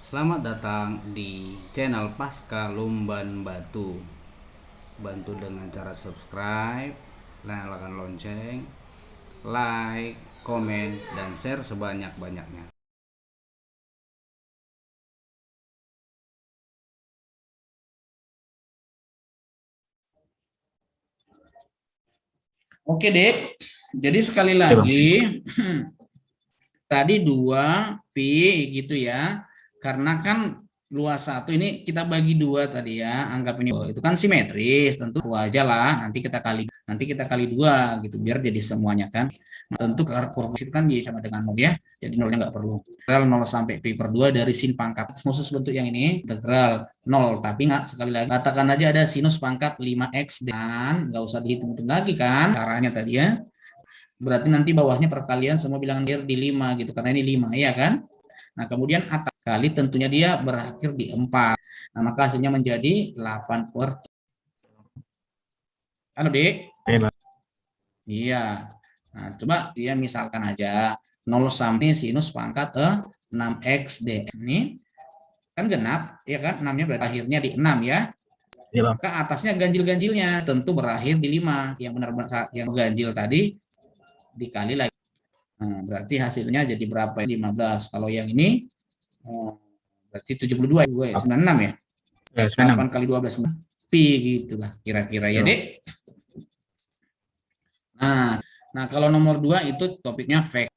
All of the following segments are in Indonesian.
Selamat datang di channel Pasca Lumban Batu. Bantu dengan cara subscribe, nyalakan lonceng, like, komen, dan share sebanyak-banyaknya. Oke, Dek. Jadi sekali Oke, Bang. lagi, tadi 2 pi gitu ya. Karena kan luas satu ini kita bagi 2 tadi ya. Anggap ini itu kan simetris, tentu aja lah. Nanti kita kali 2 gitu biar jadi semuanya kan. Nah, tentu kurva itu kan sama dengan 0 ya. Jadi nolnya nggak perlu. Integral 0 sampai pi per 2 dari sin pangkat. Khusus bentuk yang ini integral 0, tapi nggak, sekali lagi katakan aja ada sinus pangkat 5x dan nggak usah dihitung-hitung lagi kan caranya tadi ya. Berarti nanti bawahnya perkalian semua bilangan di 5 gitu, karena ini 5 ya kan. Nah kemudian atas kali tentunya dia berakhir di 4. Nah maka hasilnya menjadi 8 per. Halo Dek. Oke, Bang. Iya. Nah coba dia misalkan aja 0 sampai sinus pangkat 6x d. Ini kan genap ya kan, 6-nya berarti akhirnya di 6 ya. Iya, Bang. Maka atasnya ganjil-ganjilnya tentu berakhir di 5. Yang benar-benar yang ganjil tadi dikali lagi. Nah, berarti hasilnya jadi berapa? 15. Kalau yang ini berarti 72 gue 96 ya. Ya, 8 96. kali 12 pi gitulah kira-kira Iya, ya, Bang. Dek. Nah, nah kalau nomor 2 itu topiknya vektor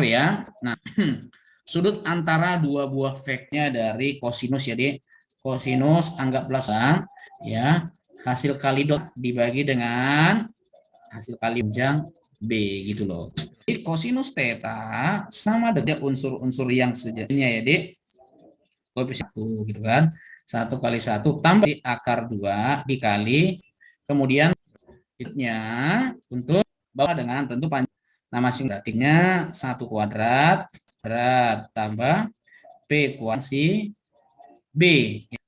ya. Nah, sudut antara dua buah vektornya dari kosinus ya, Dek. Kosinus anggaplah ya. Hasil kali dot dibagi dengan hasil kali panjang B gitu loh. Jadi kosinus theta sama dengan unsur-unsur yang sejenisnya ya, Dek. Koefisien 1 gitu kan. 1 kali 1 tambah akar 2 dikali kemudian nya untuk bawah dengan tentu panjang. Nah, masing berartinya 1 kuadrat tambah P kuadrat B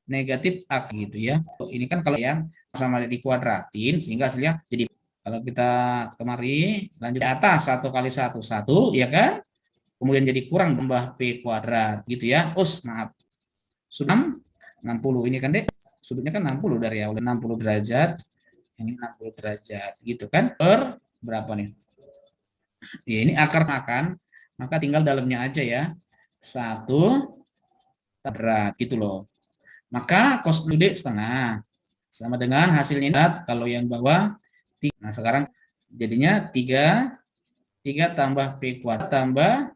negatif A gitu ya. Ini kan kalau yang sama dikuadratin sehingga hasilnya jadi, kalau kita kemari lanjut di atas 1 kali 1 ya kan, kemudian jadi kurang tambah P kuadrat gitu ya. Maaf, sudah 60 ini kan, Dek, sudutnya kan 60 dari awal 60 derajat, yang ini 60 derajat gitu kan, per berapa nih ya, ini akar makan, maka tinggal dalamnya aja ya, 1 kuadrat gitu loh. Maka cos D setengah sama dengan hasilnya kalau yang bawah 3. Nah sekarang jadinya 3 tambah P kuadrat tambah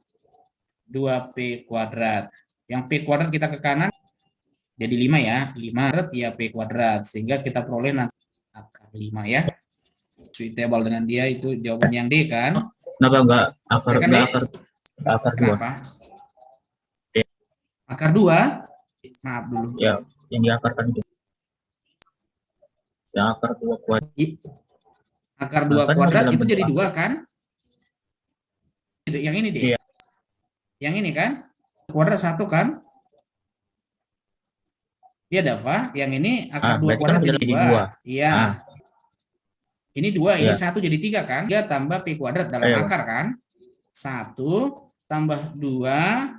2P kuadrat. Yang P kuadrat kita ke kanan jadi 5 ya. 5 ya P kuadrat. Sehingga kita peroleh nanti akar 5 ya. Suitable dengan dia itu jawaban yang D kan. Kenapa nggak akar Ya kan, nggak D? akar nggak akar 2? Kenapa? Akar 2? Maaf dulu. Ya, yang diakarkan itu. Yang akar 2 kuat. Akar Nah, 2 kan ini kuadrat dalam itu bentuk jadi 2 akar. kan? Yang ini, D. Iya. Yang ini kan? Kuadrat 1 kan? Iya, Dava. Yang ini akar 2 Berarti kan kuadrat masih jadi dalam jadi 2. 2. Iya. Ah, Ini 2, ini iya. 1 jadi 3 kan? 3 tambah P kuadrat dalam Ayo, Bang. akar kan? 1 tambah 2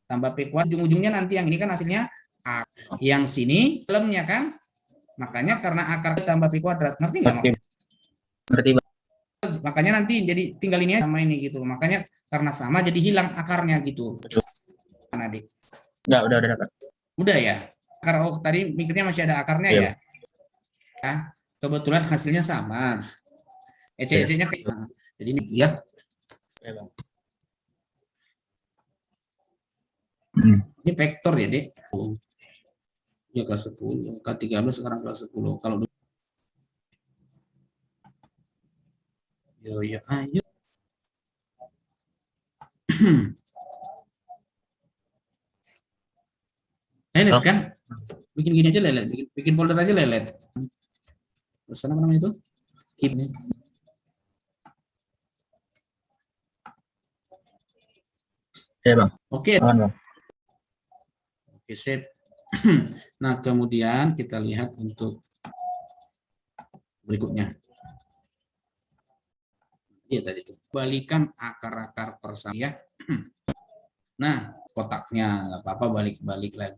tambah P kuadrat. Ujung-ujungnya nanti yang ini kan hasilnya A. Yang sini dalamnya kan? Makanya karena akar tambah P kuadrat. Ngerti nggak Berarti maksudnya? berarti Bang. Makanya nanti jadi tinggal ini sama ini gitu. Makanya karena sama jadi hilang akarnya gitu. Kan, Adik? Enggak, udah dapat. Udah ya? Akar tadi mikirnya masih ada akarnya Iya, ya? Bang. Ya. Kebetulan hasilnya sama. Iya. EC-nya jadi ini ya. Iya, Bang. Hmm. Ini vektor ya, Dek. Ya kelas 10. K13 sekarang kelas 10. Kalau yo ya ayo. Lelet Oh, kan? Bikin gini aja lelet. Bikin folder aja lelet. Terus apa namanya itu? Keep nih. iya, Bang. Oke. Aman, Bang. Oke, sip. Nah, kemudian kita lihat untuk berikutnya. Iya tadi itu. Balikan akar-akar persama ya. Nah, kotaknya, nggak apa-apa, balik-balik lagi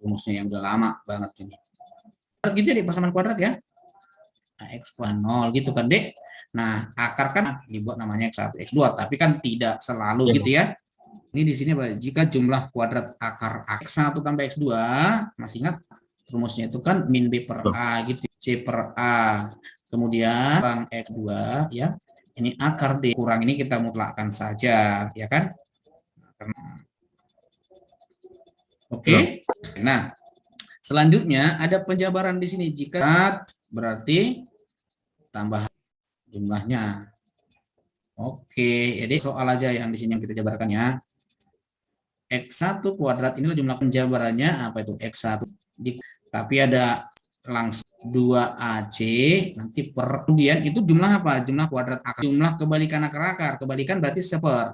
rumusnya yang udah lama banget ini. Gitu ya di persamaan kuadrat ya, X kuadrat 0 gitu kan Dek. Nah akar kan dibuat namanya X1 X2, tapi kan tidak selalu Iya, gitu ya. Ini di sini jika jumlah kuadrat akar X1 tambah X2, masih ingat rumusnya itu kan min B per A gitu, C per A, kemudian kurang X2 ya, ini akar D kurang ini kita mutlakkan saja ya kan. Oke. Nah selanjutnya ada penjabaran di sini, jika berarti tambah jumlahnya. Oke, jadi soal aja yang di sini yang kita jabarkan ya. X1 kuadrat inilah jumlah penjabarannya, apa itu X1 tapi ada langsung 2AC nanti per, kemudian itu jumlah apa? Jumlah kuadrat akar, jumlah kebalikan akar-akar. Kebalikan berarti seper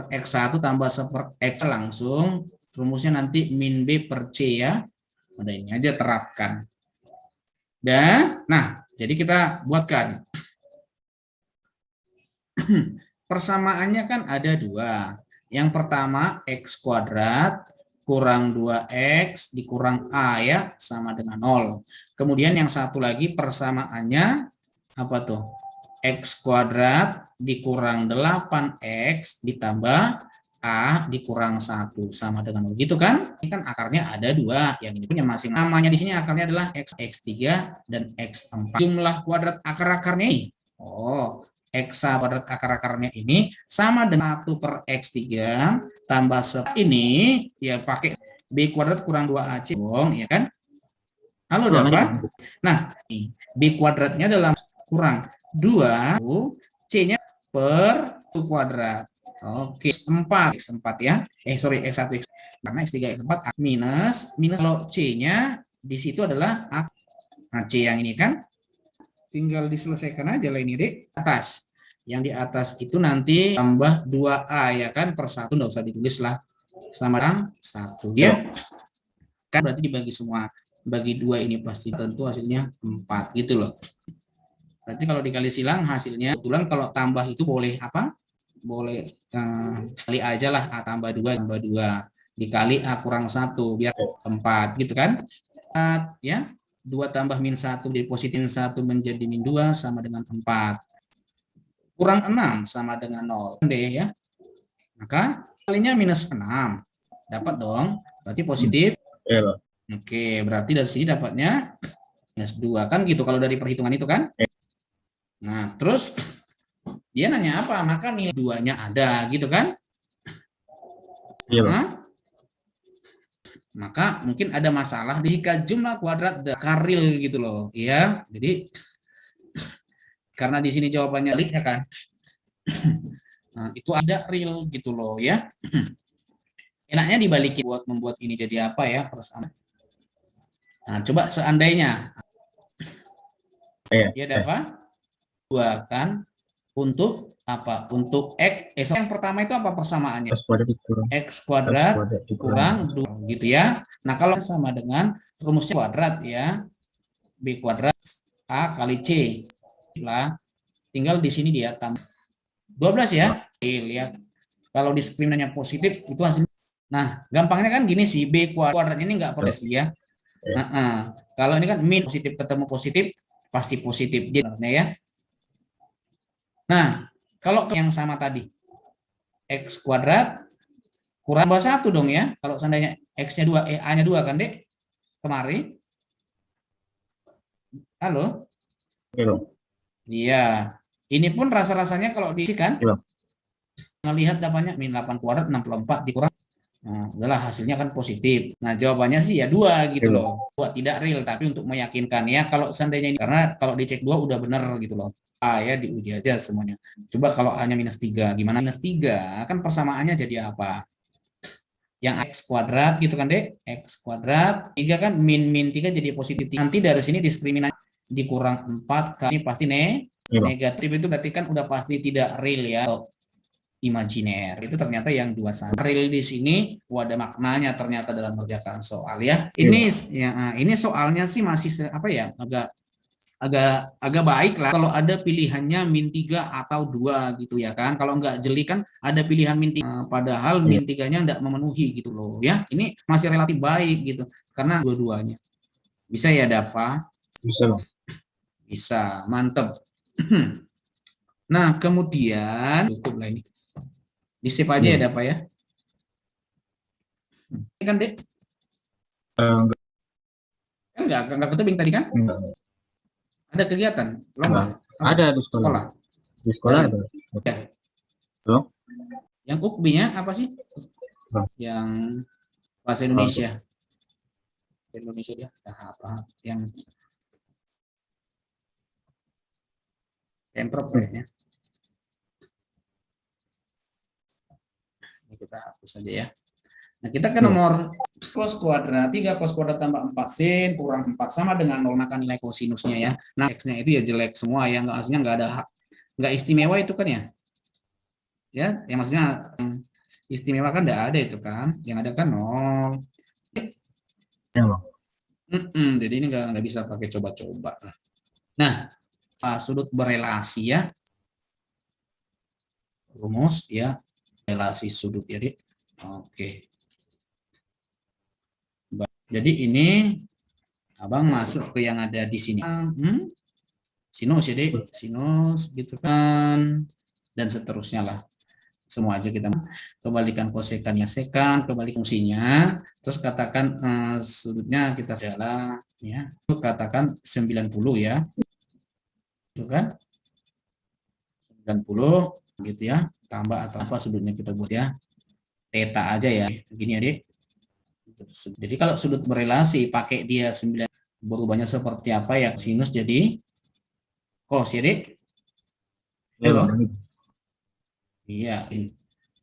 X1 tambah seper X, langsung rumusnya nanti min B per C ya. Ada ini aja terapkan. Dan nah, jadi kita buatkan persamaannya kan ada dua. Yang pertama X kuadrat kurang 2X dikurang A ya, sama dengan 0. Kemudian yang satu lagi persamaannya apa tuh? X kuadrat dikurang 8X ditambah A dikurang 1 sama dengan 0. Gitu kan? Ini kan akarnya ada dua. Yang ini punya masing-masing. Namanya di sini akarnya adalah X3 dan X4. Jumlah kuadrat akar-akarnya ini. Oh, X1 kuadrat akar-akarnya ini sama dengan 1 per X3 tambah ini ya pakai B kuadrat kurang 2AC dong ya kan. Halo Dava. Nah B kuadratnya dalam kurang 2 C-nya per 1 kuadrat. Oke 4 X4 ya. Sorry X1 X karena X3 X4 minus kalau C-nya di situ adalah nah, C yang ini kan tinggal diselesaikan aja lah ini Dek. Atas. Yang di atas itu nanti tambah 2A ya kan, per 1 enggak usah ditulis lah. Sama dengan 1 ya. Kan berarti dibagi semua. Bagi 2 ini pasti tentu hasilnya 4 gitu loh. Berarti kalau dikali silang hasilnya kebetulan kalau tambah itu boleh apa? Boleh kali aja lah A tambah 2 tambah 2 dikali A kurang 1 biar 4 gitu kan. Ya. 2 tambah min 1 dari positif 1 menjadi min 2 sama dengan 4. Kurang 6 sama dengan 0. D ya. Maka kalinya minus 6. Dapat dong. Berarti positif. Oke, berarti dari sini dapatnya minus 2 kan gitu kalau dari perhitungan itu kan. Nah, terus dia nanya apa? Maka nilai 2-nya ada gitu kan. Nah, maka mungkin ada masalah jika jumlah kuadrat karil gitu loh ya. Jadi karena di sini jawabannya ya kan. Nah, itu ada real gitu loh ya. Enaknya dibalikin buat membuat ini jadi apa ya persamaan. Nah, coba seandainya ya Dava 2 kan untuk apa? Untuk X yang pertama itu apa persamaannya? X kuadrat kurang 2 gitu ya. Nah, kalau sama dengan rumusnya kuadrat ya. B kuadrat A kali C lah. Tinggal di sini dia tambah 12 ya. Lihat. Kalau diskriminannya positif itu hasilnya. Nah, gampangnya kan gini sih, B kuadrat ini enggak progres ya. Kalau ini kan min positif ketemu positif pasti positif jadinya ya. Nah, kalau yang sama tadi X kuadrat kurang 1 dong ya. Kalau seandainya X-nya 2, A-nya 2 kan, Dek? Kemarin. Halo? Iya. Ini pun rasa-rasanya kalau diisikan melihat dapatnya min 8 kuadrat 64 dikurang. Nah, udahlah hasilnya kan positif. Nah, jawabannya sih ya 2 gitu loh. 2 tidak real tapi untuk meyakinkan ya kalau seandainya ini karena kalau dicek 2 udah benar gitu loh. Ya diuji aja semuanya. Coba kalau hanya minus 3, gimana minus 3? Kan persamaannya jadi apa? Yang X kuadrat gitu kan Dek? X kuadrat 3 kan min 3 jadi positif. Nanti dari sini diskriminasi dikurang 4 kali pasti negatif itu berarti kan udah pasti tidak real ya. Imajiner itu ternyata yang 21 real di sini ada maknanya ternyata dalam mengerjakan soal ya. Ini ya, ini soalnya sih masih apa ya agak agak baik lah kalau ada pilihannya min 3 atau 2 gitu ya kan. Kalau nggak jeli kan ada pilihan min 3, padahal min 3-nya nggak memenuhi gitu loh ya. Ini masih relatif baik gitu karena dua-duanya. Bisa ya Dava? Bisa, Bang. Bisa, mantep. Nah, kemudian cukup lah ini. Di save aja Iya, ya Bang. Dava ya. Ini kan Dek? Enggak, Kan nggak ketebing tadi kan? enggak, Ada kegiatan, enggak. lomba, apa? Ada di sekolah. Sekolah. Di sekolah Ada. ada. Ya. Bang. Yang ukbinya apa sih? Bang. Yang bahasa Oh, Indonesia. Indonesia dia apa? Yang Pemprov kayaknya. Ini kita hapus saja ya. Nah, kita ke nomor cos kuadrat. 3 cos kuadrat tambah 4 sin kurang 4 sama dengan 0, maka nilai kosinusnya ya. Nah, X-nya itu ya jelek semua ya, nggak, aslinya nggak ada nggak istimewa itu kan ya. Ya, yang maksudnya istimewa kan nggak ada itu kan. Yang ada kan 0. ya, Bang. Jadi ini nggak bisa pakai coba-coba. Nah, sudut berelasi ya. Rumus ya. Relasi sudut jadi. Oke. Jadi ini abang masuk ke yang ada di sini. Sinus jadi sinus gitu kan dan seterusnya lah. Semua aja kita kembalikan kosekannya sekan, kembali fungsinya, terus katakan sudutnya kita adalah ya, katakan 90 ya. Itu kan 90 gitu ya, tambah atau apa sudutnya kita buat ya. Theta aja ya. Begini ya, Dik. Jadi kalau sudut berelasi pakai dia 9, berubahnya seperti apa ya, sinus jadi cos ya, Dik. Ya, Halo. Bang. Iya,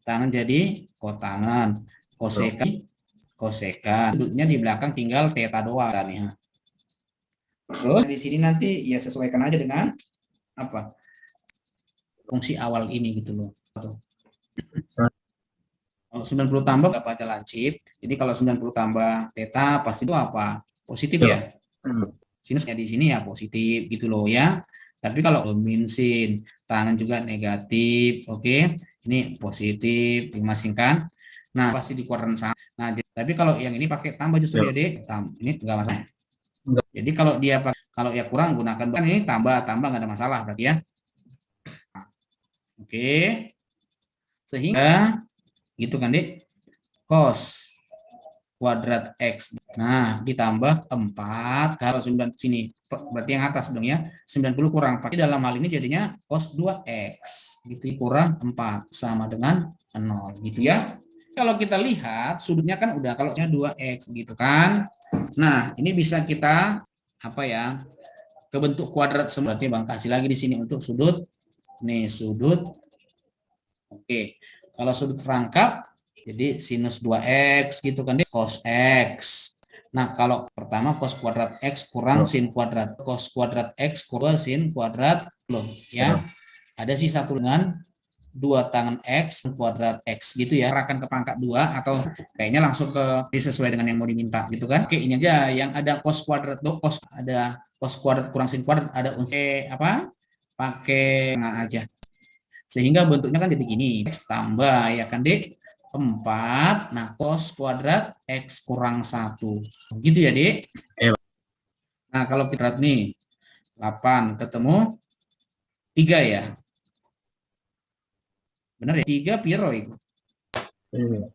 tangan jadi kotangan, kosekan, kosekan. Sudutnya di belakang tinggal theta doang kan ya. Terus di sini nanti ya sesuaikan aja dengan apa? Fungsi awal ini gitu loh. Kalau 90 tambah nggak baca lancip. Jadi kalau 90 tambah theta pasti itu apa? Positif Ya, ya. Bang. Sinusnya di sini ya positif gitu loh ya. Tapi kalau min sin, tangan juga negatif, oke. Ini positif, dimasingkan. Nah, pasti di kuadran sama. Nah, tapi kalau yang ini pakai tambah justru Ya. ya, Dek. Ini enggak masalah. Enggak. Jadi kalau dia kalau ya kurang gunakan kan ini tambah nggak ada masalah berarti ya. Oke. Sehingga gitu kan, Dek. Cos kuadrat X. Nah, ditambah 4 kalau 9 sini. Berarti yang atas dong ya. 90 kurang 4. Dalam hal ini jadinya cos 2X. Gitu kurang 4 sama dengan 0 gitu ya. Kalau kita lihat sudutnya kan udah kalau 2X gitu kan. Nah, ini bisa kita apa ya? Ke bentuk kuadrat semua. Berarti Bang kasih lagi di sini untuk sudut. Nih, sudut. Oke. Kalau sudut rangkap jadi sinus 2x gitu kan, cos x. Nah, kalau pertama cos kuadrat x kurang sin kuadrat. Cos kuadrat x kurang sin kuadrat loh ya. Ada sih satu dengan 2 tangan x kuadrat x gitu ya. Akan ke pangkat 2 atau kayaknya langsung ke sesuai dengan yang mau diminta gitu kan. Oke, ini aja yang ada cos kuadrat tuh, cos ada cos kuadrat kurang sin kuadrat ada apa? Pakai tengah aja. Sehingga bentuknya kan jadi gini, x tambah ya kan, Dek? 4, nah cos kuadrat X kurang 1. Gitu ya, Dek? Iya. Nah, kalau kita lihat nih, 8 ketemu 3 ya? Benar ya? 3 piro itu? Iya.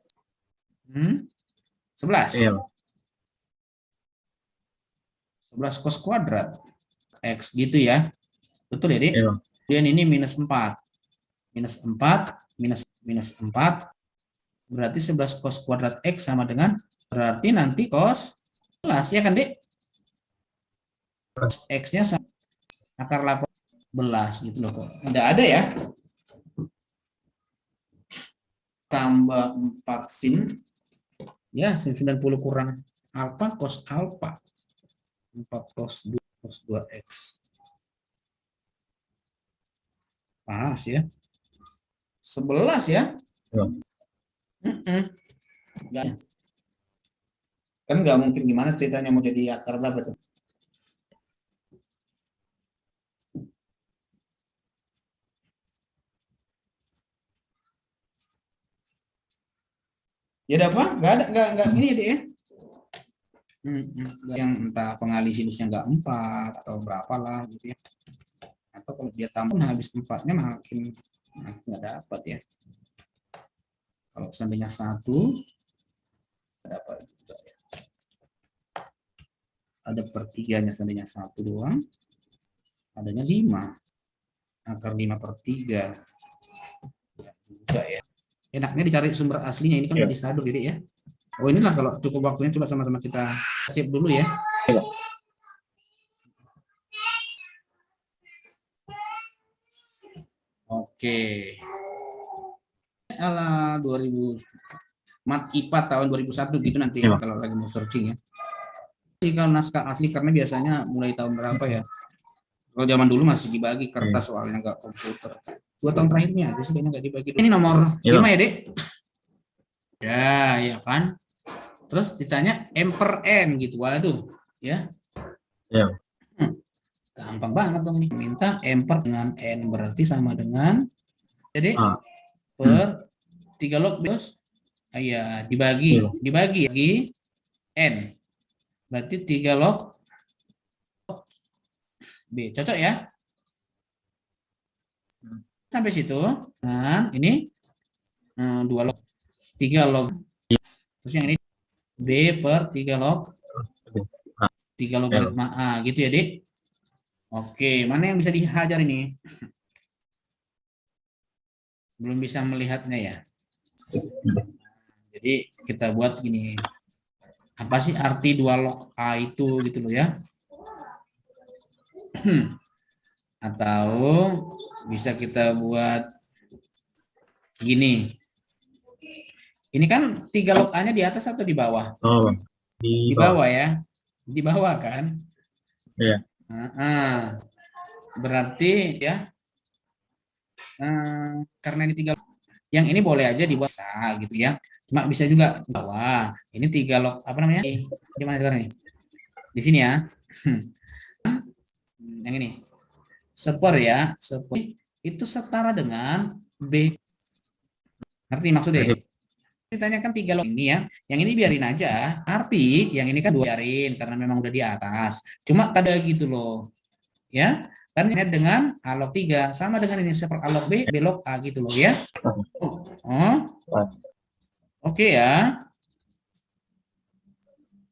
11. Iya. 11 cos kuadrat X gitu ya. Betul ya, Dek? Iya. Kemudian ini minus 4. Minus 4, minus 4. Berarti 11 cos kuadrat X sama dengan, berarti nanti cos 11 ya kan, Dek? X-nya akar 18 gitu loh kok. Tidak ada ya. Tambah 4 sin. Ya, sin 90 kurang alfa cos alfa. 4 cos 2x. Pas ya. 11 ya. Ya. Kan nggak mungkin gimana ceritanya mau jadi akar berapa tuh? Ya ada apa? Nggak ini deh ya. Yang entah pengalih sinusnya nggak 4 atau berapa lah gitu ya. Atau kalau dia tambah habis 4-nya makin nggak dapat ya. Kalau seandainya 1 dapat juga ya. Ada pertiganya seandainya 1 doang. Adanya 5. Akar 5/3. Ya, juga ya. Enaknya dicari sumber aslinya, ini kan Ya. udah disaduk jadi ya. Oh inilah kalau cukup waktunya coba sama-sama kita save dulu ya. Ya. Oke. Ala 2000 Mat IPA tahun 2001 gitu nanti ya, Ya. kalau lagi mau searching ya. Kalau naskah asli karena biasanya mulai tahun berapa ya? Kalau zaman dulu masih dibagi kertas soalnya nggak komputer. 2 tahun terakhirnya aja sih kayaknya nggak dibagi. Ini nomor 5 ya, Dek? Ya, ya kan? Terus ditanya M per N gitu. Waduh, ya. Ya. Gampang banget dong ini. Minta M per dengan N berarti sama dengan jadi Ah. per 3 log bos. Iya, dibagi Iya. dibagi lagi N. Berarti 3 log B. Cocok ya? Sampai situ. Nah, ini 2 log 3 log. Terus yang ini B per 3 log 3 logaritma A gitu ya, Dik? Oke, mana yang bisa dihajar ini? Belum bisa melihatnya ya. Jadi kita buat gini. Apa sih arti 2 log A itu gitu loh ya? Atau bisa kita buat gini. Ini kan 3 log A-nya di atas atau di bawah? Oh, Di bawah ya. Di bawah kan? Iya. Berarti ya karena ini 3 yang ini boleh aja di bawah gitu ya. Cuma bisa juga di bawah. Ini 3 log apa namanya? Di mana sekarang nih? Di sini ya. Yang ini. Seper ya, seper itu setara dengan B. Ngerti maksudnya? Ditanyakan 3 log ini ya. Yang ini biarin aja. Arti yang ini kan biarin karena memang udah di atas. Cuma kada gitu loh. Ya. Kan dengan A log 3 sama dengan ini seper A log B log A gitu loh ya. Oh. Oke ya.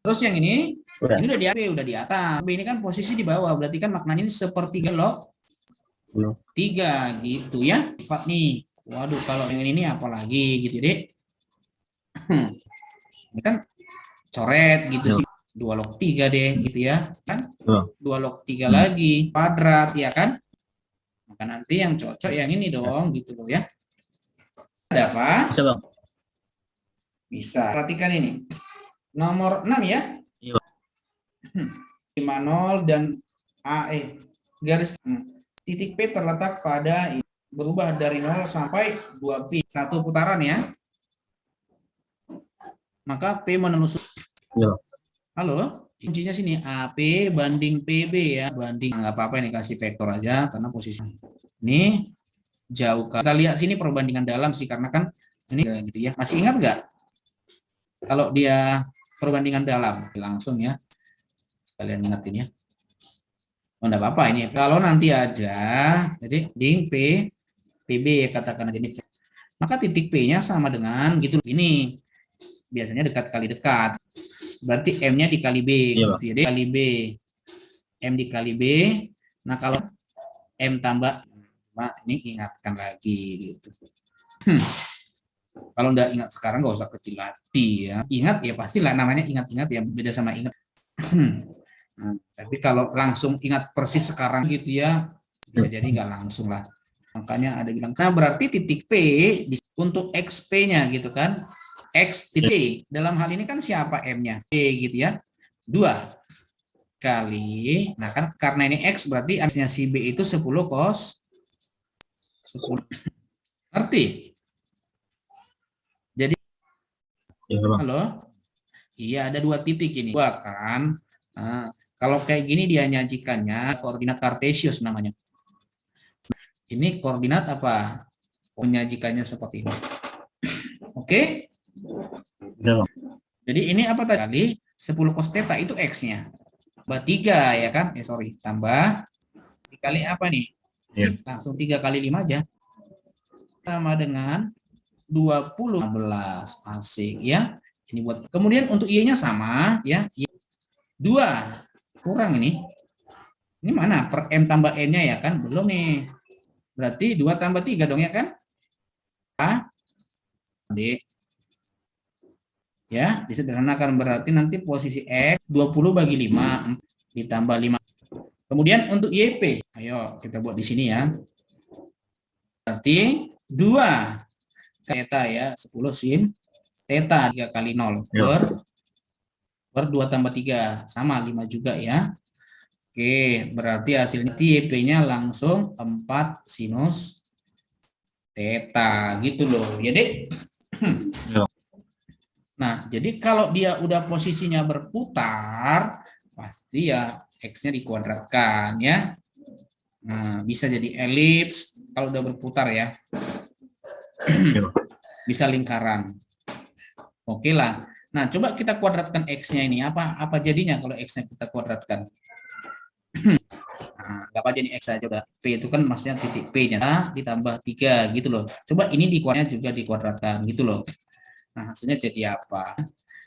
Terus yang ini udah di atas. B ini kan posisi di bawah, berarti kan maknanya ini sepertiga log 3 gitu ya. Sifat nih. Waduh, kalau yang ini apalagi gitu deh. Ini kan coret gitu sih. 2 log 3 deh gitu ya. Kan? 2 log 3 lagi kuadrat ya kan? Maka nanti yang cocok yang ini dong gitu loh ya. Ada apa? Bisa, Bang. Bisa. Perhatikan ini. Nomor 6 ya. 50 dan garis titik P terletak pada berubah dari 0 sampai 2pi. 1 putaran ya. Maka P menelusuri. Ya. Halo, kuncinya sini AP banding PB ya. Banding nggak apa-apa ini kasih vektor aja karena posisi ini jauh. Kita lihat sini perbandingan dalam sih karena kan ini gitu ya. Masih ingat nggak? Kalau dia perbandingan dalam langsung ya. Kalian ingatin ya. Oh, enggak apa-apa ini. Kalau nanti ada, jadi ding P, PB ya katakan aja ini. Maka titik P-nya sama dengan gitu ini. Biasanya dekat kali dekat. Berarti M-nya dikali B. Gitu ya. Dikali B. M dikali B. Nah kalau M tambah, nah, ini ingatkan lagi gitu. Kalau enggak ingat sekarang nggak usah kecil hati ya. Ingat ya pastilah namanya ingat-ingat ya. Beda sama ingat. Nah, tapi kalau langsung ingat persis sekarang gitu ya, bisa jadi nggak langsung lah. Makanya ada bilang, nah berarti titik P untuk XP-nya gitu kan. X titik, dalam hal ini kan siapa M-nya? P gitu ya. 2 kali, nah kan karena ini X berarti artinya si B itu 10 cos 10. Ngerti? Jadi, halo? Iya ada 2 titik ini. 2 kan. Nah, kalau kayak gini dia nyajikannya koordinat kartesius namanya. Ini koordinat apa? Menyajikannya seperti ini. Oke? Udah, Bang. Jadi ini apa tadi? 10 cos theta itu X-nya. Tambah 3 ya kan? Sorry. Tambah dikali apa nih? Iya. Sip, langsung 3 kali 5 aja. Sama dengan 15. Asik ya. Ini buat. Kemudian untuk Y-nya sama ya. 2. Kurang ini. Ini mana? Per M tambah N-nya ya kan? Belum nih. Berarti 2 tambah 3 dong ya kan? A, D. Ya, disederhanakan berarti nanti posisi X 20 bagi 5 ditambah 5. Kemudian untuk YP, ayo kita buat di sini ya. Berarti 2 theta ya, 10 sin theta 3 kali 0 per 2 tambah 3 sama 5 juga ya. Oke, berarti hasilnya YP-nya langsung 4 sinus theta gitu loh. Ya, Dek. Ya. Nah, jadi kalau dia udah posisinya berputar, pasti ya X-nya dikuadratkan ya. Nah, bisa jadi elips kalau udah berputar ya. Ya. Bisa lingkaran. Oke lah. Nah, coba kita kuadratkan X-nya ini. Apa jadinya kalau X-nya kita kuadratkan? Nah, apa jadi X aja udah. P itu kan maksudnya titik P-nya ditambah 3 gitu loh. Coba ini dikuadratkan juga dikuadratkan gitu loh. Nah, hasilnya jadi apa?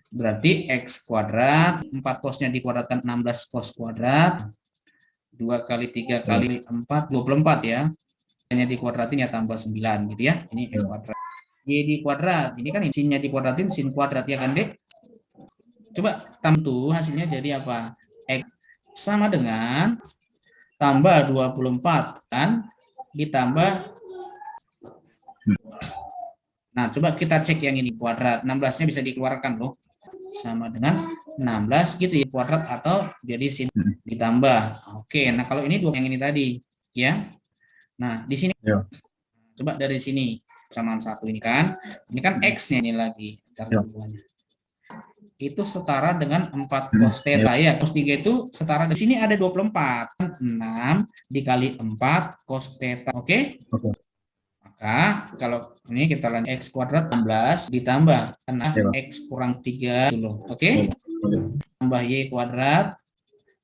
Berarti X kuadrat, 4 cosnya dikuadratkan 16 cos kuadrat, 2 kali 3 kali 4, 24 ya. Hanya dikuadratin ya tambah 9 gitu ya. Ini X kuadrat. Y di kuadrat, ini kan sinnya dikuadratin, sin kuadrat ya kan, Dek? Coba tambah hasilnya jadi apa? X sama dengan tambah 24 kan, ditambah. Nah, coba kita cek yang ini kuadrat. 16-nya bisa dikeluarkan loh. Sama dengan 16 gitu ya kuadrat atau jadi sin ditambah. Oke, nah kalau ini dua yang ini tadi ya. Nah, di sini Ya. coba dari sini samaan 1 ini kan. Ini kan X-nya ini lagi cara hubungannya. Itu setara dengan 4 cos theta ya. Cos 3 itu setara di sini ada 24. 6 dikali 4 cos theta. Oke? Oke. Maka kalau ini kita lanjut X kuadrat 16 ditambah 6 X kurang 3 dulu. Oke? Tambah Y kuadrat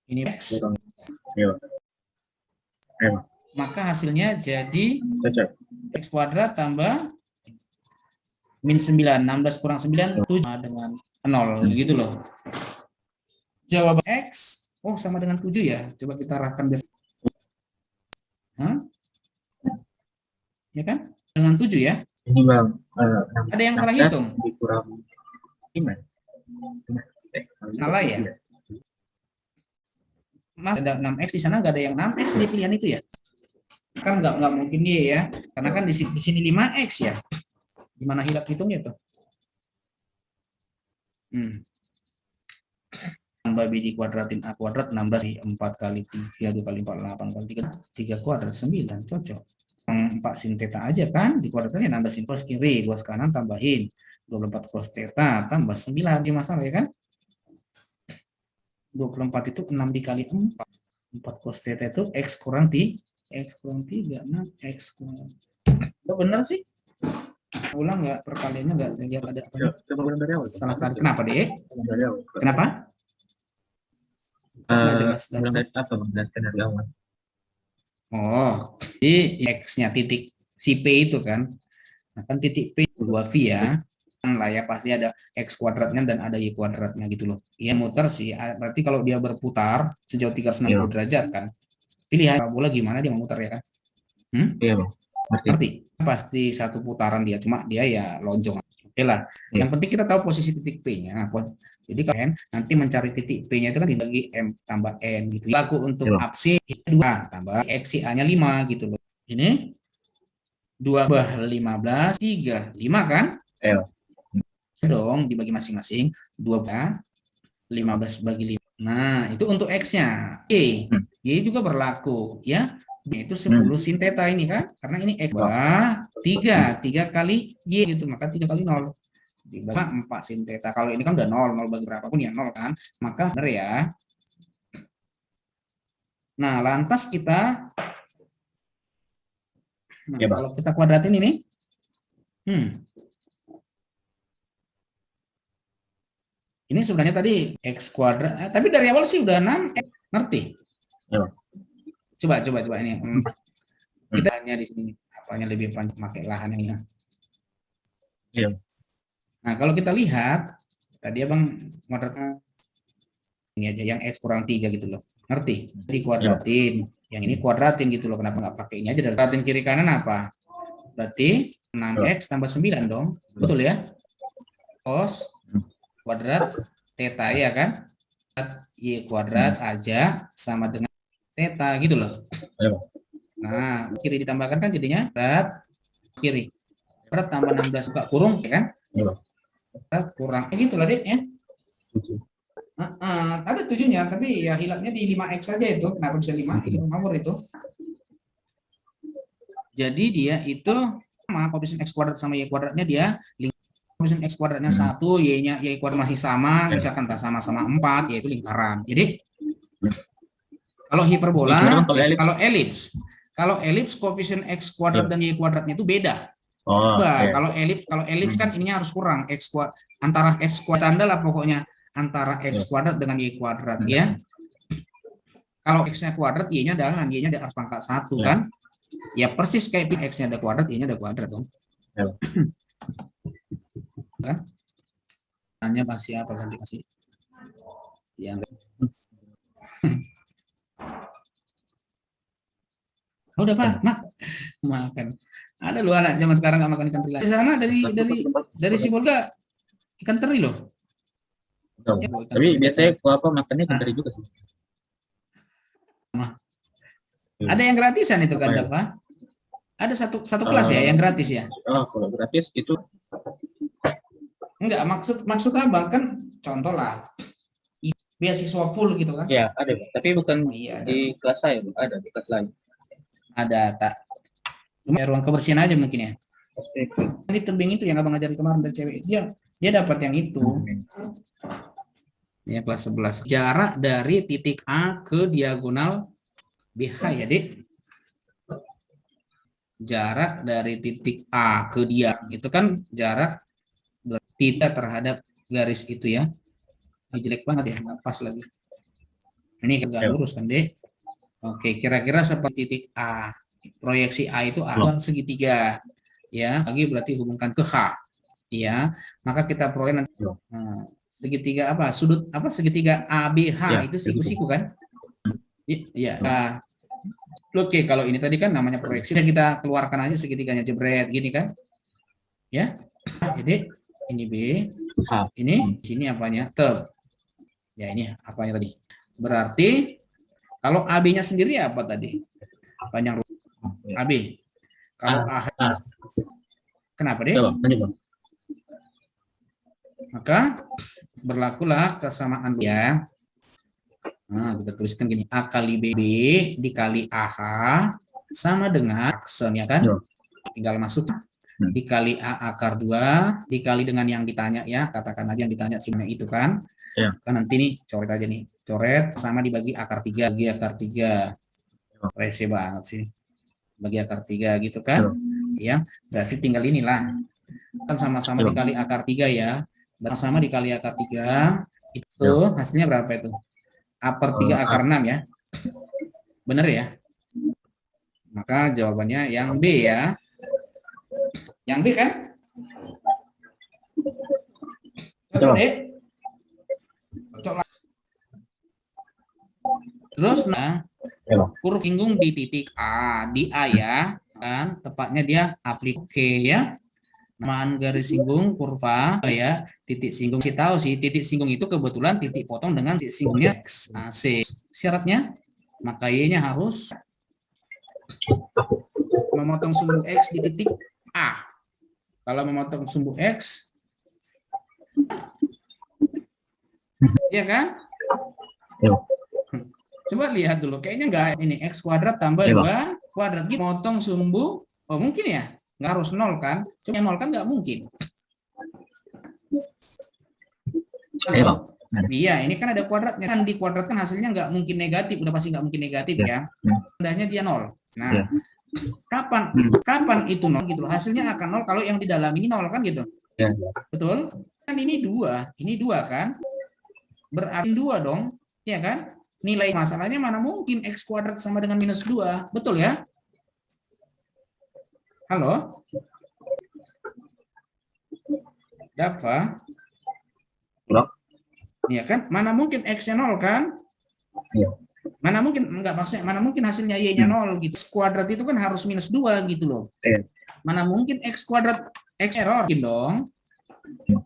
ini X. Ya. Ya. Maka hasilnya jadi Cocok. X kuadrat tambah min 9. 16 kurang 9 7 dengan 0 gitu loh. Jawaban X sama dengan 7 ya. Coba kita arahkan biar. Ya kan? Dengan 7 ya. Ini Bang, Ada yang salah hitung? dikurang 5. Salah ya? Mas ada 6X di sana, nggak ada yang 6X di pilihan itu ya? Kan nggak mungkin dia ya, karena kan di sini 5X ya. Gimana hilap hitungnya tuh? Tambah B dikuadratin A kuadrat 16 di 4 kali 3 2 kali 4 8 kali 3 kuadrat 9 cocok. 4 sin theta aja kan dikuadratkan ya 16 sin cos kiri 2 kanan tambahin 24 cos theta tambah 9 di masalah ya kan. 24 itu 6 dikali 4 cos theta itu X kurang 3 X kurang 3 6 X kurang. Udah benar sih? Ulang nggak perkaliannya nggak saya lihat ada apa? Coba ulang dari awal. Salah kali. Kenapa deh? Dari awal. Kenapa? Nggak jelas. Ulang dari apa Bang? Dari awal. Oh, jadi X-nya titik si P itu kan. Nah, kan titik P 2V ya. Kan lah ya pasti ada X kuadratnya dan ada Y kuadratnya gitu loh. Iya muter sih. Berarti kalau dia berputar sejauh 360 derajat kan. Pilihan parabola gimana dia memutar ya kan? Iya Bang. Ngerti? Pasti satu putaran dia, cuma dia ya lonjong. Oke lah. Yang penting kita tahu posisi titik P-nya. Jadi kalian nanti mencari titik P-nya itu kan dibagi M tambah N gitu. Laku untuk absis 2 tambah X A-nya 5 gitu loh. Ini 2 bah 15 3 5 kan? Iya. Dong dibagi masing-masing 2 bah 15 bagi 5. Nah, itu untuk X-nya. Y juga berlaku ya. Itu 10 sin theta ini kan, karena ini X 3 kali Y gitu, maka 3 kali 0 dibagi 4 sin theta. Kalau ini kan udah 0 bagi berapapun ya 0 kan, maka benar ya. Nah, lantas kita kalau kita kuadratin ini Ini sebenarnya tadi X kuadrat, tapi dari awal sih udah 6, ngerti? Ya. Coba ini. Kita hanya di sini, apanya lebih panjang, pakai lahan yang ini. Iya. Nah, kalau kita lihat, tadi abang kuadratnya ini aja, yang X kurang 3 gitu loh. Ngerti? Dikuadratin. Yang ini kuadratin gitu loh. Kenapa nggak pakai ini aja? Kuadratin kiri kanan apa? Berarti 6X tambah 9 dong. Betul ya? Cos kuadrat theta ya kan? Y kuadrat aja sama dengan theta gitu loh. Iya. Nah, kiri ditambahkan kan jadinya kuadrat kiri. Kuadrat tambah 16 buka kurung ya kan? Iya. Kuadrat kurang. Gitu lah, Dek ya. Ada 7-nya, tapi ya hilangnya di 5X saja itu. Kenapa bisa 5? Itu nomor itu. Jadi dia itu sama koefisien X kuadrat sama Y kuadratnya dia koefisien X kuadratnya 1, Y-nya Y kuadrat masih sama, misalkan tak sama-sama 4, yaitu lingkaran. Jadi kalau hiperbola, kalau elips koefisien X kuadrat dan Y kuadratnya itu beda. Oh, iya. Kalau elips kan ininya harus kurang X kuadrat, antara X kuadrat tanda lah pokoknya antara X kuadrat dengan Y kuadrat ya. Kalau X-nya kuadrat, Y-nya dengan Y-nya harus pangkat 1 kan. Ya persis kayak X-nya ada kuadrat, Y-nya ada kuadrat dong. Ya. Kan? Tanya pasti apa nanti kasih? Yang udah Pak, makan. Ada lu anak zaman sekarang nggak makan ikan teri. Di sana dari Sibolga ikan teri loh. Ya, tapi biasanya apa makannya ikan teri juga sih. Ada yang gratisan itu kan, Pak? Ada satu kelas ya yang gratis ya? Oh, kalau gratis itu enggak, maksud abang kan contoh lah beasiswa full gitu kan? ya ada, tapi bukan di kelas saya, ada di kelas lain. Ada tak? Cuma ruang kebersihan aja mungkin ya. Di tebing itu yang abang ajarin kemarin dari cewek dia dapat yang itu. Ya kelas 11. Jarak dari titik A ke diagonal BH ya, Dek. Jarak dari titik A ke dia itu kan jarak tidak terhadap garis itu ya. Ini jelek banget ya, nggak pas lagi. Ini agak lurus kan, Dek. Oke, kira-kira seperti titik A. Proyeksi A itu A segitiga. Ya, lagi berarti hubungkan ke H. Ya, maka kita peroleh nanti segitiga apa? Sudut apa? Segitiga ABH ya, itu siku-siku kan? Iya. Oke, kalau ini tadi kan namanya proyeksi, kita keluarkan aja segitiganya, jebret gini kan? Ya. Jadi ini B, ini sini apanya? Tel. Ya, ini apanya tadi? Berarti kalau AB-nya sendiri apa tadi? Panjang AB. Kalau A. Kenapa deh? Maka berlakulah kesamaan ya. Nah, kita tuliskan gini, A kali BB dikali AH sama dengan aksen ya kan? Tinggal masuk dikali A akar 2 dikali dengan yang ditanya ya, katakan aja yang ditanya sebenarnya itu kan. Ya. Kan nanti nih coret aja nih. Coret sama dibagi akar 3, bagi akar 3. Rese banget sih. Bagi akar 3 gitu kan. Ya, berarti tinggal inilah. Kan sama-sama dikali akar 3 ya. Dan sama dikali akar 3 itu hasilnya berapa itu? A per 3 akar 6 ya. Bener ya? Maka jawabannya yang B ya. Yang B kan? Cocok deh. Cocok lah. Terus nah, kurva singgung di titik A, di A ya. Kan tepatnya dia aplikasi ya. Namaan garis singgung kurva ya, titik singgung. Kita tahu sih titik singgung itu kebetulan titik potong dengan titik singgungnya X AC. Syaratnya maka Y-nya harus memotong sumbu X di titik A. Kalau memotong sumbu X ya kan? Coba lihat dulu, kayaknya enggak ini X kuadrat tambah 2 kuadrat gitu motong sumbu. Oh, mungkin ya? Nggak harus 0 kan? Cuma 0 kan nggak mungkin. Iya, ini kan ada kuadratnya. Kan dikuadratkan hasilnya nggak mungkin negatif. Udah pasti nggak mungkin negatif ya. Tandanya dia 0. Nah, kapan itu 0 gitu? Hasilnya akan 0 kalau yang di dalam ini 0 kan gitu. Betul? Kan ini 2. Ini 2 kan? berarti 2 dong, ya kan? Nilai masalahnya mana mungkin X kuadrat sama dengan minus 2, betul ya? Halo? Dafa? Bro. Iya kan? Mana mungkin X-nya 0 kan? Iya. Mana mungkin, enggak maksudnya, mana mungkin hasilnya Y-nya 0 gitu. X kuadrat itu kan harus minus 2 gitu loh. Iya. Mana mungkin X kuadrat, X error mungkin dong.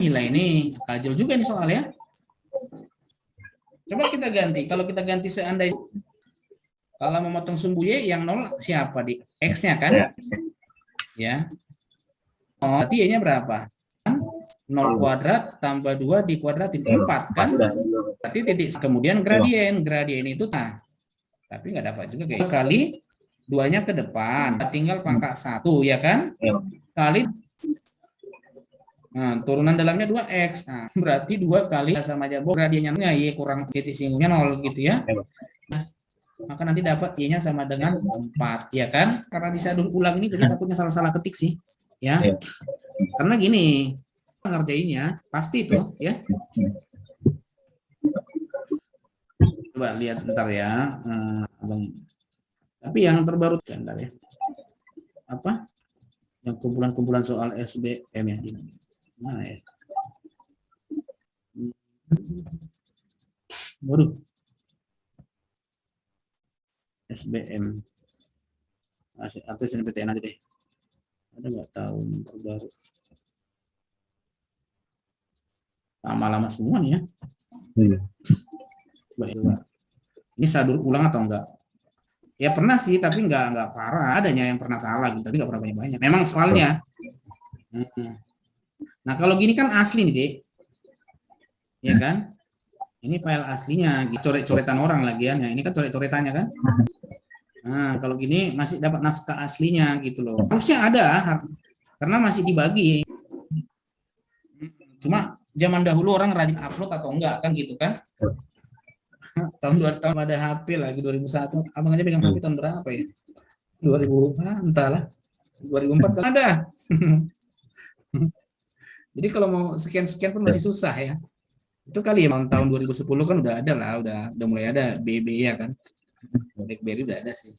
Nilai ini, kajul juga nih soal ya. Coba kita ganti, kalau kita ganti seandainya, kalau memotong sumbu Y yang 0 siapa di X-nya kan? Iya. Ya. Oh, berarti Y-nya berapa? 0 kuadrat tambah 2 dikuadratin 4 kan? Berarti titik kemudian gradien itu nah. Tapi nggak dapat juga kayak kali 2-nya ke depan, tinggal pangkat 1 ya kan? Kali nah, turunan dalamnya 2x. Nah, berarti 2 kali sama aja gradiennya Y kurang titik singgungnya 0 gitu ya. Maka nanti dapat Y-nya sama dengan 4 ya kan? Karena disadur ulang ini jadi takutnya salah-salah ketik sih ya. Karena gini, ngerjainnya pasti itu ya. Coba lihat ntar ya, Abang. Tapi yang terbaru ntar ya. Apa? Yang kumpulan-kumpulan soal SBM ya. Mana ya? Waduh. SBM. Atau SNMPTN aja deh. Ada nggak tahu yang terbaru? Lama-lama semua nih ya. Coba. Ini sadur ulang atau enggak? Ya pernah sih, tapi enggak parah. Adanya yang pernah salah gitu, tapi enggak pernah banyak-banyak. Memang soalnya. Nah kalau gini kan asli nih, Dek. Ya kan? Ini file aslinya, coret-coretan orang lagi ya. Nah, ini kan coret-coretannya kan. Nah kalau gini masih dapat naskah aslinya gitu loh. Harusnya ada, karena masih dibagi. Cuma zaman dahulu orang rajin upload atau enggak kan gitu kan. Tahun 2 tahun ada HP lagi 2001. Abang aja pegang HP tahun berapa ya? 2000 entahlah. 2004 kan ada. Jadi kalau mau sekian-sekian pun masih susah ya. Itu kali ya tahun 2010 kan udah ada lah, udah mulai ada BB ya kan. BlackBerry udah ada sih.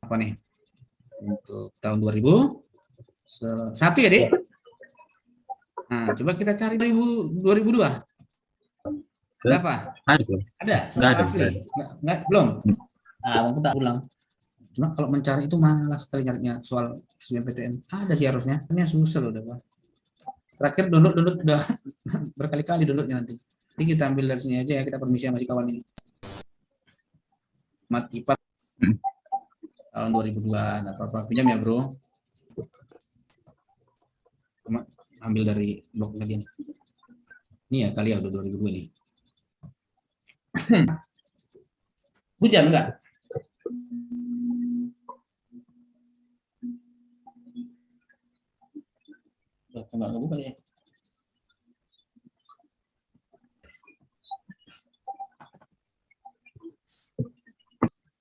Apa nih? Untuk tahun 2001 ya, Dek? Nah, coba kita cari 2002. Ada apa? Ada, asli. Enggak, belum. Nah, aku tak ulang. Cuma kalau mencari itu malas sekali nyarinya soal SBMPTN. Ada sih harusnya. Ini susah loh, Pak. Terakhir download udah berkali-kali downloadnya nanti. Jadi kita ambil dari sini aja ya, kita permisi sama si kawan ini. Mat IPA tahun 2002, apa-apa pinjam ya, Bro. Ambil dari blog tadi. Ini ya kali ya udah 2002 nih. Hujan enggak? Enggak buka ya.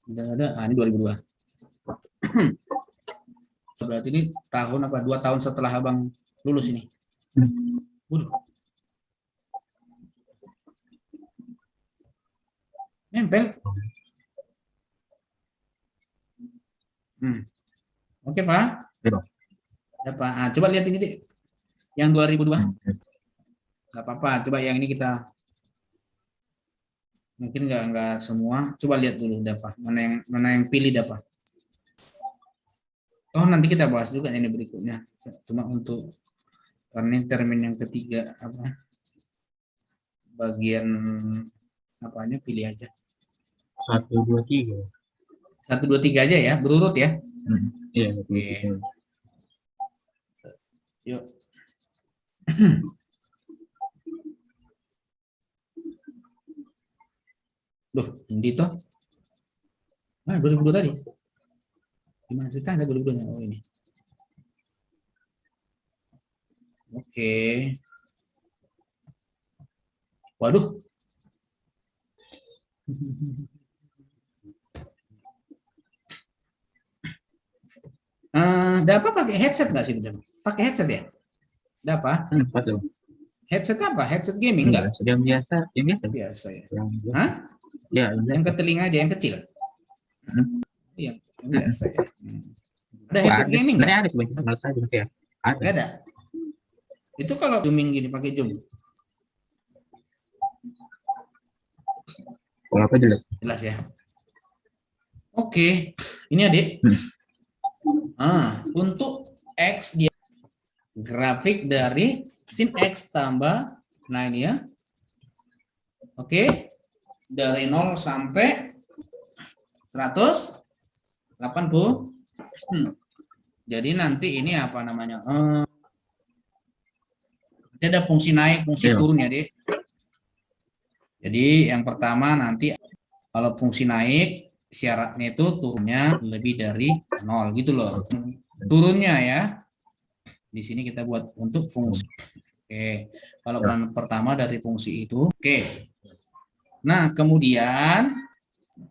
Ada, ini 2002. Berarti ini tahun apa? 2 tahun setelah Abang lulus ini. Waduh. Nempel. Oke, Pak. Ya, Pak. Nah, coba lihat ini, Dek. Yang 2002. Enggak apa-apa. Coba yang ini kita mungkin enggak semua. Coba lihat dulu dapat mana yang pilih dapat. Oh, nanti kita bahas juga ini berikutnya. Cuma untuk karena ini termin yang ketiga apa? Bagian apanya pilih aja. 1, 2, 3. 1, 2, 3 aja ya, berurut ya. Iya, oke. Yuk. Duh, ini toh. Nah, 2002 tadi. Gimana sih kan ada 2002 nya? Oh ini. Oke. Waduh. Dapat pakai headset nggak sih? Pakai headset ya? Dapat? Headset apa? Headset gaming enggak? Yang biasa, yang biasa. Biasa ya. Yang biasa. Hah? Ya, Yang ke telinga aja, yang kecil. Hmm. Yang biasa ya. Ada Wah, headset ada. gaming Sebenarnya nggak? ada sebenarnya, malas aja gitu ya. Ada. Nggak ada. Itu kalau zooming gini pakai zoom, Kalau apa jelas. jelas ya. Oke, ini adik. Untuk X dia grafik dari sin X tambah, nah ini ya. Oke, dari 0 sampai 180. Jadi nanti ini apa namanya? Ada fungsi naik, fungsi Iya. turun ya, Dek. Jadi yang pertama nanti kalau fungsi naik syaratnya itu turunnya lebih dari 0 gitu loh. Turunnya ya. Di sini kita buat untuk fungsi. Oke. Kalau yang pertama dari fungsi itu. Oke. Nah, kemudian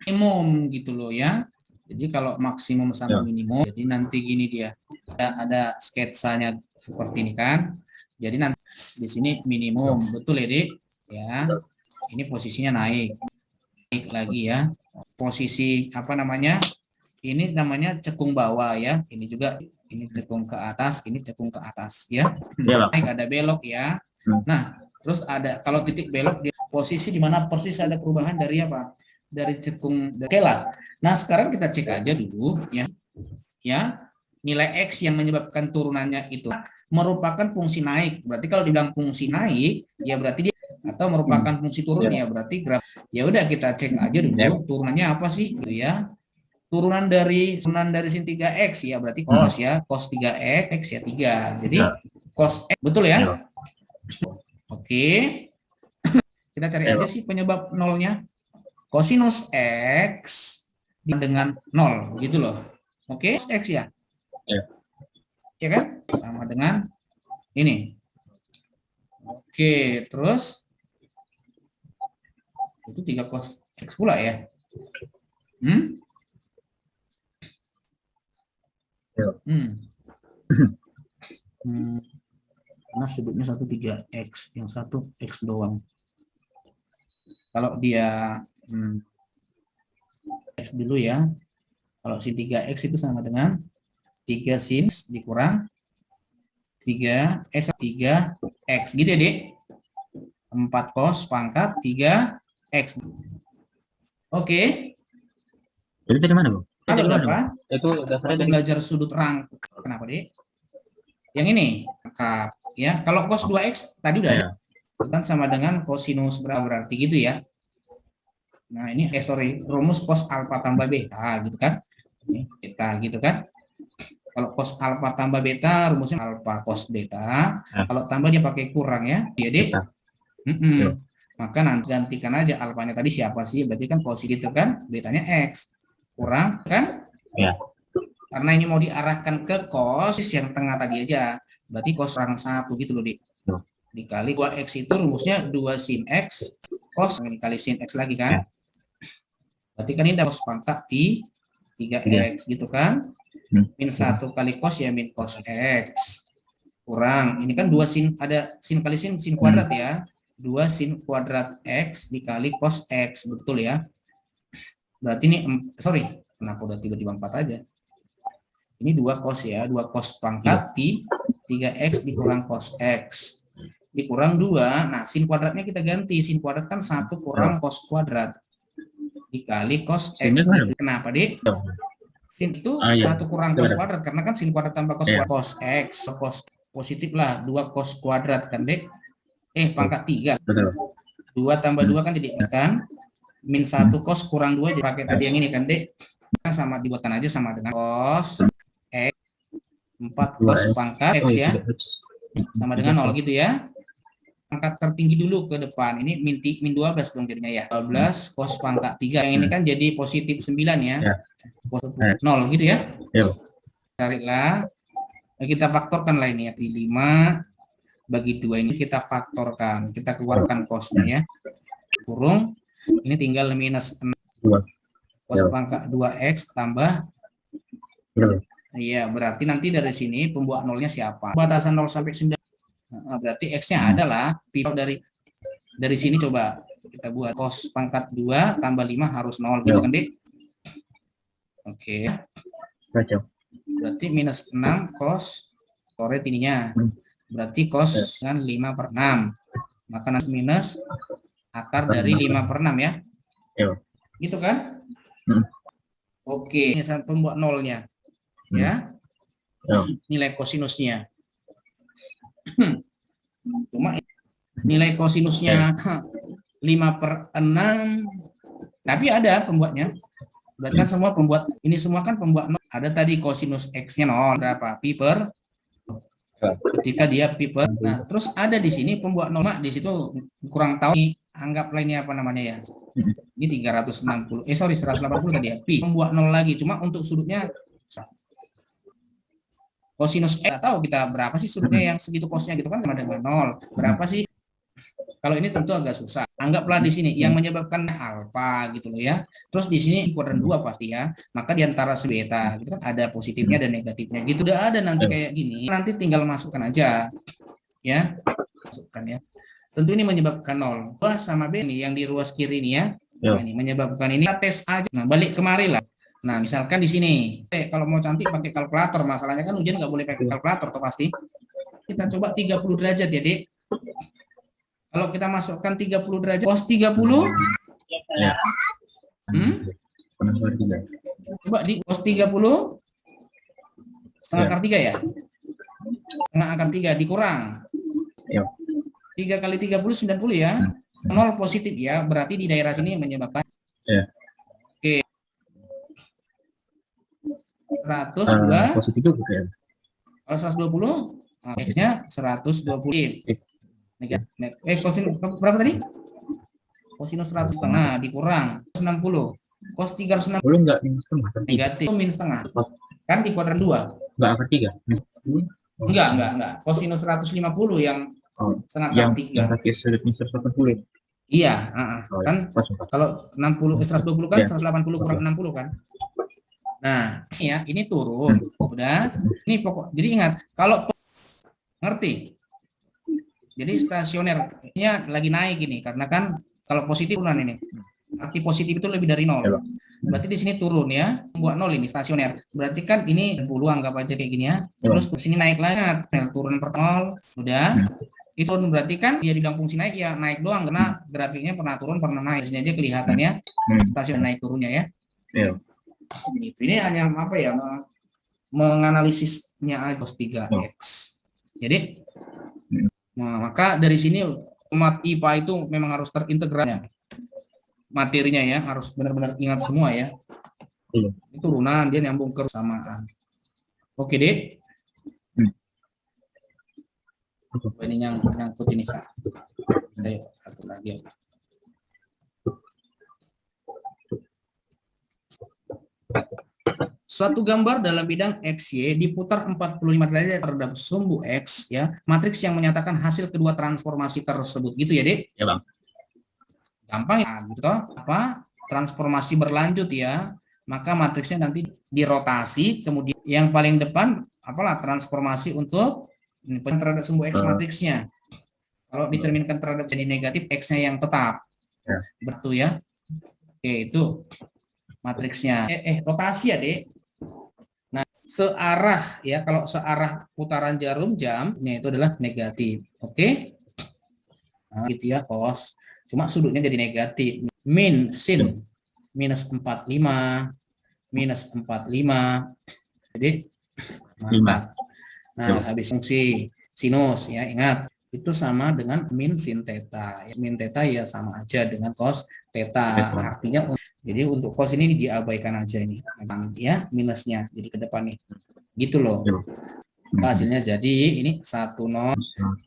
minimum gitu loh ya. Jadi kalau maksimum sama minimum, jadi nanti gini dia. Ada sketsanya seperti ini kan. Jadi nanti di sini minimum, betul ya, Dik? Ya. Ini posisinya naik. Naik lagi ya. Posisi apa namanya? Ini namanya cekung bawah ya. Ini juga ini cekung ke atas, ini cekung ke atas ya. Naik ada belok ya. Nah, terus ada kalau titik belok di posisi di mana persis ada perubahan dari apa? Dari cekung. Oke lah. Nah, sekarang kita cek aja dulu ya. Ya, nilai X yang menyebabkan turunannya itu merupakan fungsi naik. Berarti kalau dibilang fungsi naik, ya berarti dia atau merupakan fungsi turun ya berarti graf. Ya udah kita cek aja dulu turunannya apa sih gitu ya. Turunan dari sin 3X ya berarti cos ya. Cos 3X ya 3. Jadi cos X betul ya? Oke. Kita cari aja sih penyebab nolnya. Kosinus X dengan 0 gitu loh. Oke, X ya. Ya kan? Sama dengan ini. Oke, terus itu 3 cos X pula ya. Karena sudutnya 3X, yang satu X doang. Kalau dia X dulu ya. Kalau sin 3X itu sama dengan 3 sin dikurang 3X gitu ya, Dik? 4 cos pangkat 3X. Oke. Itu dari mana, Bu? Ada berapa? Itu dasarnya dari belajar sudut rangka. Kenapa, Dik? Yang ini, ya. Kalau cos 2X tadi udah ada. Kan sama dengan kosinus berarti gitu ya. Nah, ini rumus cos alfa tambah beta gitu kan. Ini beta gitu kan. Kalau cos alfa tambah beta rumusnya alfa cos beta. Kalau tambah dia pakai kurang ya. Jadi maka nanti gantikan aja alfanya tadi siapa sih? Berarti kan cos itu kan, betanya X. Kurang kan? Ya. Karena ini mau diarahkan ke cos yang tengah tadi aja. Berarti cos kurang 1 gitu loh, Dik. Dikali 2X itu rumusnya 2 sin X cos dikali sin X lagi kan. Berarti kan ini cos pangkat di 3X gitu kan. Min 1 kali cos ya min cos X. Kurang, ini kan 2 sin, ada sin kali sin kuadrat ya. 2 sin kuadrat X dikali cos X, betul ya. Berarti ini, kenapa udah tiba-tiba 4 aja. Ini 2 cos ya, 2 cos pangkat di 3X dikurang cos X. Dikurang 2, nah sin kuadratnya kita ganti. Sin kuadrat kan 1 kurang cos kuadrat. Dikali cos X. Kenapa, Dik? Sin itu 1 kurang cos kuadrat, karena kan sin kuadrat tambah cos kuadrat. Cos X, cos positif lah, 2 cos kuadrat kan, Dik? Pangkat 3. 2 tambah 2 kan jadi kan? Min 1 cos kurang 2 jadi pakai tadi yang ini kan, Dik? Sama dibuatkan aja sama dengan cos X 4 cos pangkat X ya, sama dengan 0 gitu ya. Pangkat tertinggi dulu ke depan, ini min 12 dong jadinya ya, 12 cos pangkat 3, yang ini kan jadi positif 9 ya, 0 gitu ya. Carilah, kita faktorkan lah ini ya, 5 bagi 2 ini kita faktorkan, kita keluarkan cosnya ya, kurung, ini tinggal minus 6 cos pangkat 2X tambah. Iya, berarti nanti dari sini pembuat nolnya siapa? Batasan 0 sampai 9. Nah, berarti X-nya adalah pivot dari sini coba kita buat cos pangkat 2 tambah 5 harus 0 gitu kan, Dik? Oke. Cocok. Berarti minus 6 cos coret ininya. Berarti cos dengan 5/6. Maka nanti minus akar dari 5/6 ya. Iya. Gitu kan? Oke, ini saya pembuat nolnya. Ya. Nilai kosinusnya. Cuma nilai kosinusnya 5/6, tapi ada pembuatnya. Berarti kan semua pembuat, ini semua kan pembuat nol. Ada tadi kosinus X-nya 0, berapa? Pi per, ketika dia pi per. Nah, terus ada di sini pembuat nol, di situ kurang tahu nih, anggaplah ini apa namanya ya. Ini 360, 180 tadi ya. Pi, pembuat nol lagi, cuma untuk sudutnya kosinus X, tahu kita berapa sih sudutnya yang segitu cosnya gitu kan, sama dengan 0. Berapa sih? Kalau ini tentu agak susah. Anggaplah di sini yang menyebabkan alfa gitu loh ya. Terus di sini kuadran 2 pasti ya. Maka di antara beta gitu kan ada positifnya dan negatifnya. Gitu udah ada nanti kayak gini. Nanti tinggal masukkan aja. Ya. Masukkan ya. Tentu ini menyebabkan 0. A sama B nih yang di ruas kiri ini ya. Nah, ini menyebabkan ini kita tes aja. Nah, balik kemari lah. Nah, misalkan di sini. Kalau mau cantik pakai kalkulator, masalahnya kan ujian nggak boleh pakai kalkulator tuh pasti. Kita coba 30 derajat ya, Dek. Kalau kita masukkan 30 derajat, cos 30, Ya. coba di cos 30, setengah akar 3 ya? Setengah akar 3 dikurang. 3 kali 30, 90 ya. 0 positif ya, berarti di daerah sini menyebabkan. Oke. 102. Positif juga ya. Kalau 120, X-nya 120. Kosinus berapa tadi? Kosinus 100,5 dikurang 60. Cos 360 enggak minus setengah. negatif minus setengah. Kan di kuadran 2. Enggak akar 3. Enggak. Kosinus 150 yang setengah akar 3. Yang kaki sudutnya 180. Iya, kan kalau 60 120 kan 180 kurang 60 kan. Nah, ini turun. Udah. Ini pokok. Jadi ingat, kalau ngerti. Jadi stasionernya lagi naik ini karena kan kalau positif turunan ini. Arti positif itu lebih dari 0. Berarti di sini turun ya. Buat 0 ini stasioner. Berarti kan ini 10 anggap aja kayak gini ya. Terus di sini naik lagi. Turun per 0. Udah. Itu berarti kan dia dibilang fungsi naik ya naik doang karena grafiknya pernah turun pernah naik. Di sini aja kelihatannya stasiun naik turunnya ya. Ini hanya apa ya? Menganalisisnya aja cos 3x. Jadi nah, maka dari sini mat IPA itu memang harus terintegrasinya materinya ya, harus benar-benar ingat semua ya. Itu turunan dia nyambung ke kesamaan. Oke, Dek. Ini yang nyangkut ini Kak. Ayo, satu lagi. Suatu gambar dalam bidang XY diputar 45 derajat terhadap sumbu X ya, matriks yang menyatakan hasil kedua transformasi tersebut gitu ya, Dek? Ya, Bang. Gampang ya, gitu toh. Apa? Transformasi berlanjut ya. Maka matriksnya nanti dirotasi, kemudian yang paling depan apalah transformasi untuk terhadap sumbu X matriksnya. Kalau dicerminkan terhadap jadi negatif, X-nya yang tetap. Ya. Betul ya. Oke, itu matriksnya. Rotasi ya, Dek. Nah, searah ya, kalau searah putaran jarum jamnya itu adalah negatif. Oke? Nah, gitu ya, cos. Cuma sudutnya jadi negatif. Min sin minus 45 minus 45. Jadi mantap. Nah, habis fungsi sinus ya, ingat itu sama dengan min sin theta. Min theta ya sama aja dengan cos theta. Artinya jadi untuk cos ini diabaikan aja ini. Ya, minusnya jadi ke depan nih. Gitu loh. Hasilnya jadi ini 10.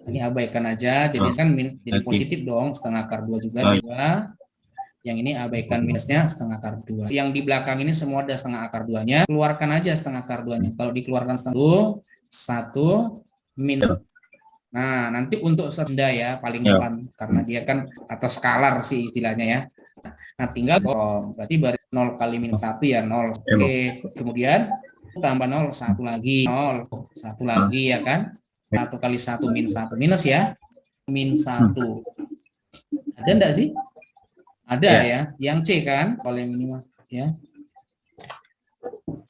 Ini abaikan aja. Jadi kan jadi positif dong, setengah akar 2 juga 2. Yang ini abaikan minusnya setengah akar 2. Yang di belakang ini semua ada setengah akar 2-nya. Keluarkan aja setengah akar 2-nya. Kalau dikeluarkan setengah 1 minus. Nah, nanti untuk senda ya paling depan karena dia kan atau skalar sih istilahnya ya. Nah, tinggal berarti 0 kali minus 1 ya 0. Oke, kemudian tambah 0 1 lagi 0 1 lagi ya kan. 1 kali 1 min 1 minus ya, min 1. Ada enggak sih? Ada ya, yang C kan paling minimal ya.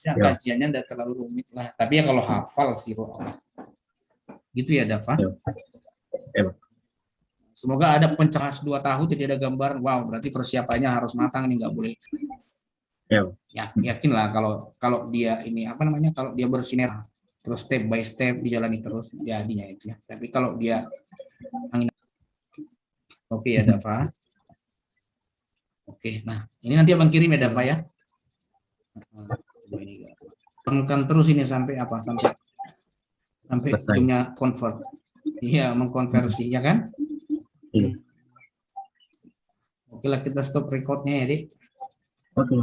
Kajiannya enggak terlalu rumit lah, tapi ya kalau hafal sih kok. Gitu ya Dava. Semoga ada pencahas 2 tahu jadi ada gambar. Wow, berarti persiapannya harus matang nih, nggak boleh. Ya, yakin lah kalau dia ini apa namanya, kalau dia bersinergi terus step by step dijalani terus jadinya itu ya. Tapi kalau dia oke ya Dava. Oke, nah ini nanti abang kirim ya Dava ya. Temukan terus ini sampai apa? Sampai ujungnya convert. Iya, mengkonversi ya kan? Oke lah, kita stop recordnya ya, Dik. Oke.